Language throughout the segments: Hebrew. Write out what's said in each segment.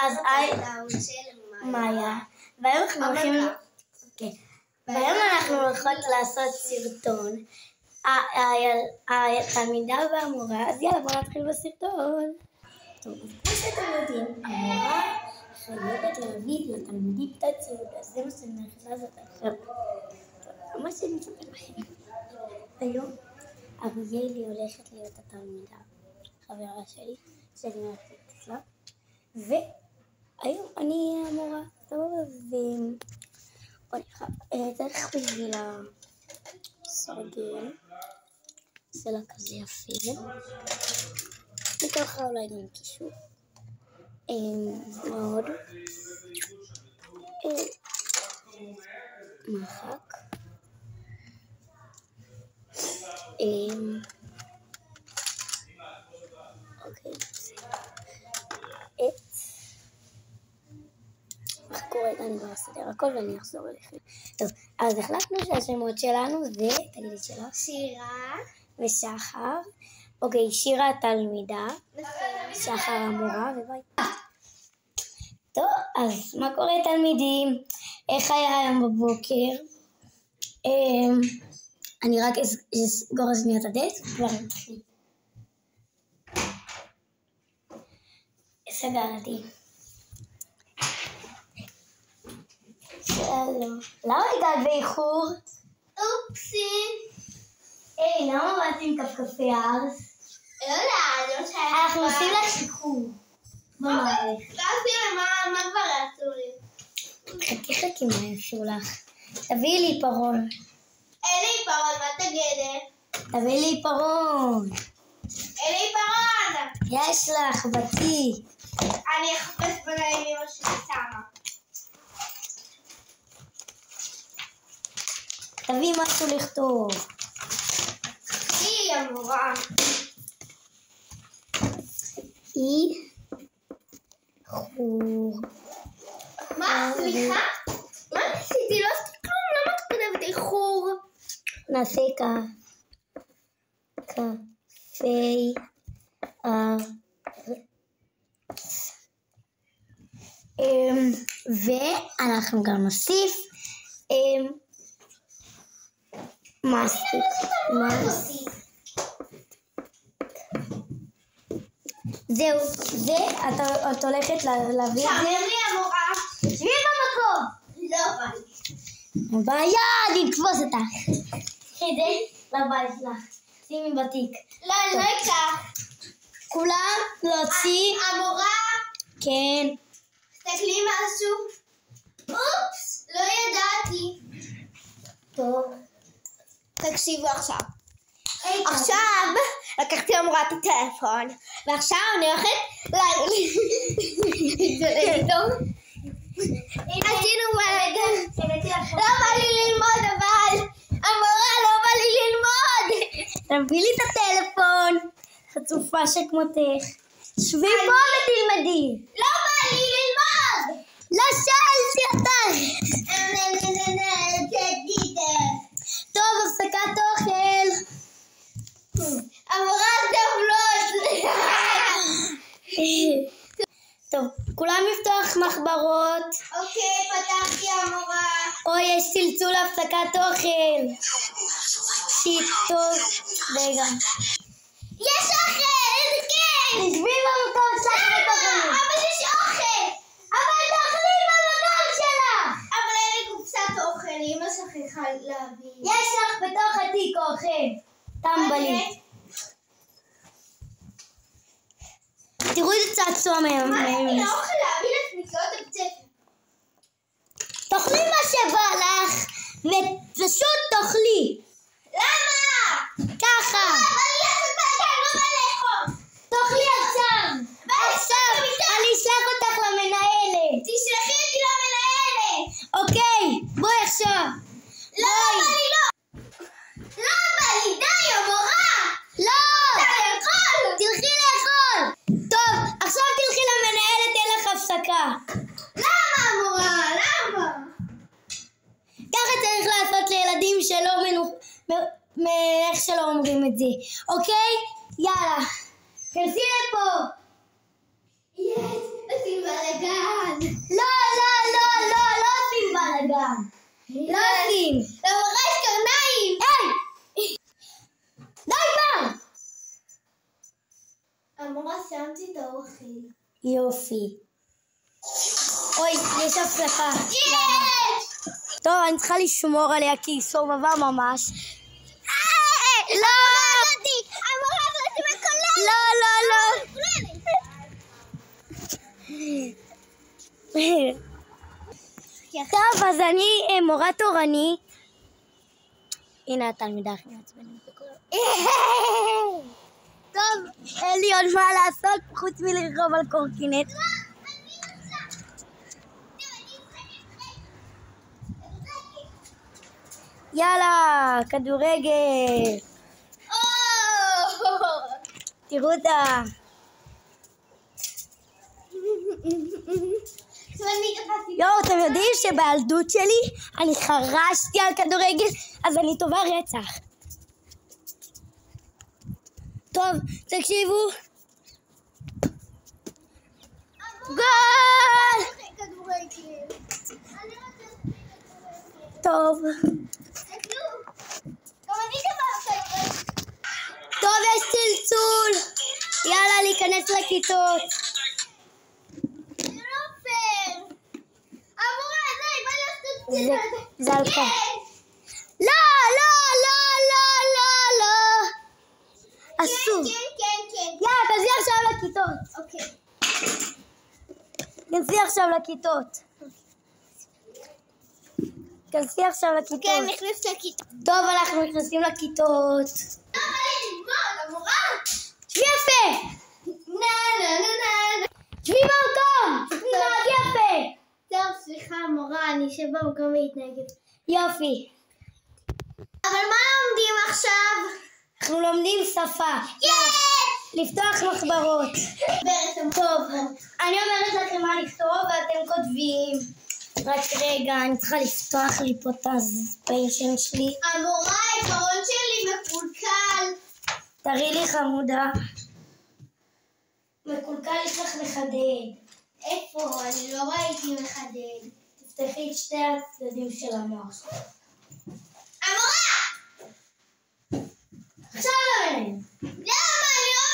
אז מאיה, והיום אנחנו הולכים... והיום אנחנו הולכות לעשות סרטון. התלמידה והמורה, אז יאללה, בוא נתחיל בסרטון. טוב, אז כמו שאתם יודעים, המורה חייבת להביא לתלמידים את הציוד, אז זה מה שאני הולכת לעשות עכשיו. טוב, מה שאני אספר לכם. היום אריאלי הולכת להיות התלמידה, חברה שלי, שאני הולכת אצלה, והיום אני המורה, טוב, צריך בשביל הסרגל, זה לה כזה יפה, וככה אולי גם קישור, מאוד, מרחק, אוקיי, איך קוראת? אני כבר אסדר הכל ואני אחזור אליכם. טוב, אז החלטנו שהשמות שלנו זה, תגידי שלך, שירה ושחר. אוקיי, שירה התלמידה, שחר המורה, וביי. טוב, אז מה קורה תלמידים? איך היה היום בבוקר? אני רק אסגור שנייה את הדלת וכבר נתחיל. סגרתי. שלום. למה הגעת באיחור? אופסי. היי, למה באתי עם כפכפי ארס? לא יודעת, זה מה שהיה. אנחנו עושים לך שחרור. במערכת. תעשי מה כבר עשו לי? חכי מה יעשו לך. תביאי לי עיפרון. אין לי עיפרון, מה תגידי? תביאי לי עיפרון. אין לי עיפרון! יש לך, בתיק. אני אחפש בנעים אמא שלי שמה. תביאי משהו לכתוב. היא המורה. איחור. מה? סליחה? מה ניסיתי? לא עשיתי כלום, למה את כותבת איחור? נעשה קפי ואנחנו גם נוסיף מסטיק. זהו, זה את הולכת להביא את זה? לי המורה. שבי במקום. לא בא לי. בעיה, אני אתפוס אותך. כדי לבית שלך. שימי בתיק. לא, אני לא אקח. כולם להוציא. המורה. כן. תסתכלי משהו. אופס, לא ידעתי. טוב. תקשיבו עכשיו. עכשיו לקחתי למורה את הטלפון, ועכשיו אני הולכת עשינו בלגן. לא בא לי ללמוד, אבל המורה לא בא לי ללמוד. תביא לי את הטלפון. חצופה שכמותך. שבי פה ותלמדי. לא בא לי ללמוד. לא שאלתי אותך. טוב, הפסקת אוכל. המורה טבלות. טוב, כולם לפתוח מחברות. אוקיי, פתחתי המורה. או יש צלצול הפסקת אוכל. שיטות. רגע. יש אוכל, כן. תשבי במקום שלך ותאכלי. אבל יש אוכל. אבל תאכלי במקום שלך. אבל אין לי קופסת אוכל, אמא שכחה להביא. יש לך בתוך התיק אוכל. טמבלי. תראו איזה צעצוע מהם. מה אין לי אוכל להביא לקניקות בבית ספר? תאכלי מה שבא לך, ופשוט תאכלי. למה? ככה. אבל לי לעשות בלגן, לא בא לאכול. תאכלי עכשיו. עכשיו. אני אשלח אותך למנהלת. תשלחי אותי למנהלת. אוקיי, בואי עכשיו. לא בא לי, לא. לא בא לי, די, המורה. לא. לאכול. תלכי לאכול. טוב, עכשיו תלכי למנהלת, אין לך הפסקה. למה, המורה? למה? ככה צריך לעשות לילדים איך שלא אומרים את זה. אוקיי? יאללה. כנסי לפה. יש, עושים בלגן. יופי. אוי, יש הפסקה. טוב, אני צריכה לשמור עליה כי היא סובבה ממש. לא! טוב, אז אני מורה תורני. הנה התלמידה הכי מעצבנת בכל... טוב, אין לי עוד מה לעשות חוץ מלרחוב על קורקינט. יאללה, כדורגל. תראו אותה. יואו, אתם יודעים שבילדות שלי אני חרשתי על כדורגל, אז אני טובה רצח. טוב, תקשיבו. גול! טוב. טוב, יש צלצול. יאללה, להיכנס לכיתות. זה על כך. לא, לא, לא, לא, לא, לא. אסור. יאללה, תעזי עכשיו לכיתות. אוקיי. תנסי עכשיו לכיתות. תנסי עכשיו לכיתות. כן, נכנס לכיתות. טוב, אנחנו נכנסים לכיתות. שבי יפה. שבי במקום. תתנהגי יפה. טוב, סליחה, מורה, אני אשב במקום להתנהג. יופי. אבל מה לומדים עכשיו? אנחנו לומדים שפה. לפתוח מחברות. טוב, אני אומרת לכם מה לכתוב ואתם כותבים. רק רגע, אני צריכה לפתוח לי פה את הספיישן שלי. המורה, העיקרון שלי מקולקל. תראי לי חמודה. מקולקל יש לך לחדד. איפה? אני לא ראיתי מחדד. תפתחי את שתי הצדדים של המוח. המורה! עכשיו למנהל. למה? אני לא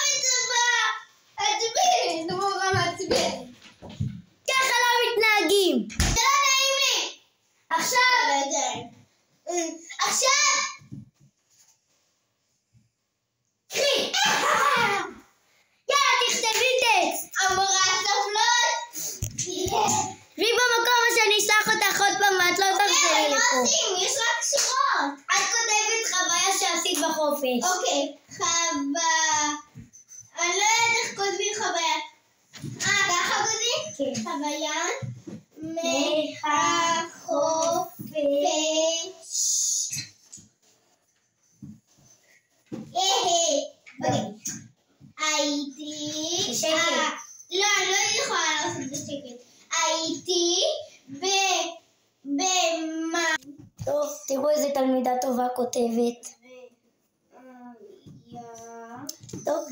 מעצבנת. המורה מעצבנת. ככה לא מתנהגים. זה לא נעים לי. עכשיו. עכשיו. קחי. יאללה, תכתבי טקסט. המורה סבלות. שבי במקום שאני אשלח אותך עוד פעם ואת לא תחזרי מה לפה. עושים? יש רק שורות. את כותבת חוויה שעשית בחופש. אוקיי. אני לא יודעת איך כותבים חוויה. ככה כותבים? כן. חוויה מהחופש. הייתי... בשקט. לא, אני לא יכולה לעשות בשקט. הייתי במה... טוב, תראו איזה תלמידה טובה כותבת. טוב,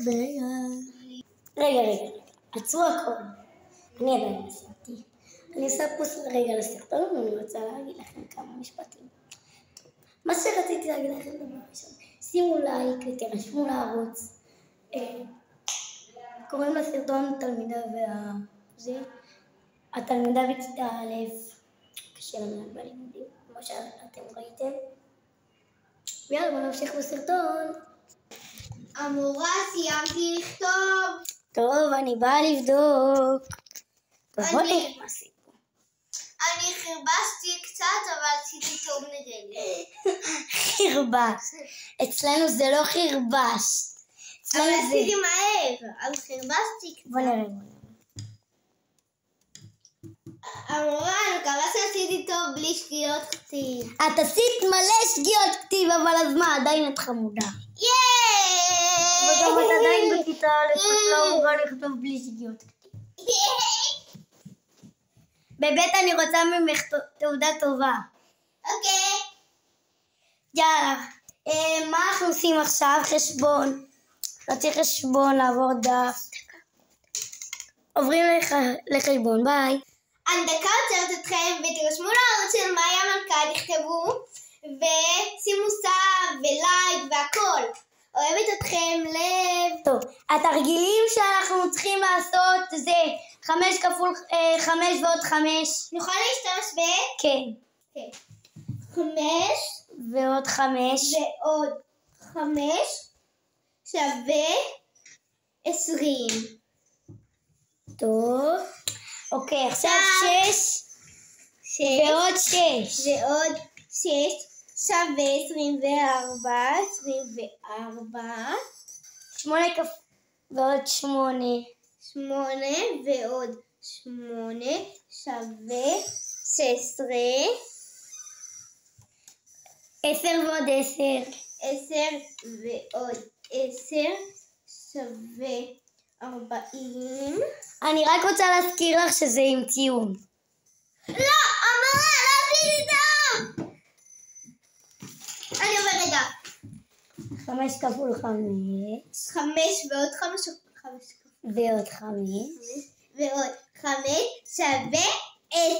רגע. עצרו הכל. אני עדיין עשיתי. אני עושה פוס רגע לסרטון ואני רוצה להגיד לכם כמה משפטים. מה שרציתי להגיד לכם דבר ראשון, שימו לייק ותירשמו לערוץ. קוראים לסרטון תלמידה התלמידה בכיתה א', קשה לנו בלימודים, כמו שאתם ראיתם. ויאללה, בוא נמשיך בסרטון. המורה, סיימתי לכתוב. טוב, אני באה לבדוק. טוב, בוא נראה מה עשיתי. אני חרבשתי קצת, אבל עשיתי טוב נראה לי. חרבש. אצלנו זה לא חרבש. אבל עשיתי מהר, אז חרבשתי קצת. בוא נראה. המורה, אני מקווה שעשיתי טוב בלי שגיאות כתיב. את עשית מלא שגיאות כתיב, אבל אז מה, עדיין את חמודה. וגם את עדיין בכיתה א', את לא אמורה לכתוב בלי שגיאות כתיב. באמת אני רוצה ממך תעודה טובה. אוקיי. יאללה, מה אנחנו עושים עכשיו? חשבון. רציתי חשבון, לעבור דף. עוברים לחשבון, ביי. אני דקה עוצרת אתכם ותרשמו לערוץ של מאיה מלכה, תכתבו ושימו סאב ולייק והכל. אוהבת אתכם, לב. טוב, התרגילים שאנחנו צריכים לעשות זה 5 כפול 5 ועוד 5. נוכל להשתמש ב? כן. 5 ועוד 5. ועוד 5 שווה 20. טוב. אוקיי, עכשיו 6 ועוד 6. ועוד 6 שווה 24. 8 ועוד 8. 8 ועוד 8 שווה 16. 10 ועוד 10. 10 ועוד 10 שווה 40. אני רק רוצה להזכיר לך שזה עם ציון. לא, המורה, לא עשיתי טוב. אני אומר רגע. 5 כפול 5. 5 ועוד 5 ועוד 5. ועוד 5 שווה 10.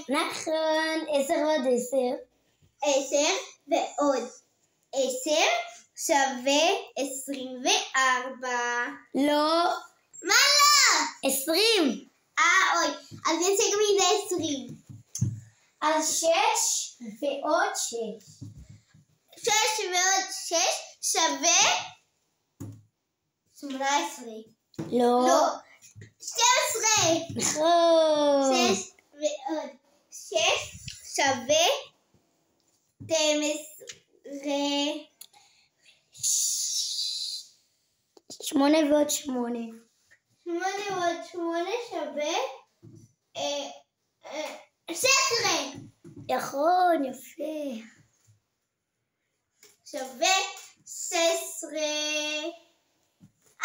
נכון, 10 ועוד 10. 10 ועוד 10 שווה 24. לא. מה לא? 20. אוי, אז יש גם מזה 20. אז 6 ועוד 6. 6 ועוד 6 שווה 18. לא. לא. 12. נכון. 6 ועוד 6 שווה 12. 8 ועוד 8. 8 ועוד 8 שווה 16. נכון, יפה. שווה 16.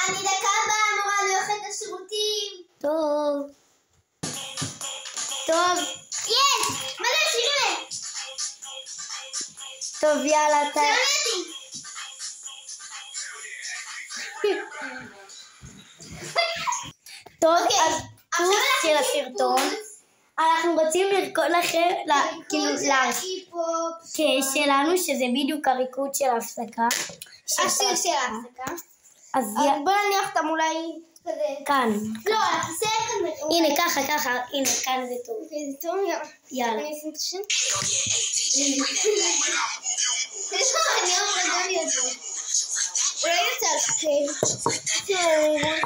אני דקה הבאה אמורה ללכת לשירותים. טוב. טוב. יש! מה זה שירה? טוב, יאללה, אתה... טוב, אז פוס של הסרטון. אנחנו רוצים לרקוד לכם, כאילו, שלנו, שזה בדיוק הריקוד של ההפסקה. השיר של ההפסקה. אז בוא נניח אותם אולי כזה. כאן. לא, הכיסא כאן. הנה, ככה, הנה, כאן זה טוב. זה טוב, יאללה. אני אשים את השם. אני אמרה גם להיות. אולי יוצא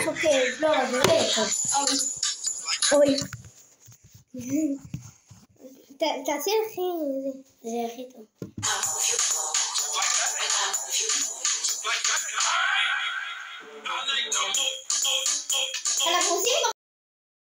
חוקר. לא, זה לא יהיה טוב. אוי. תעשי הכי... זה הכי טוב. אנחנו עושים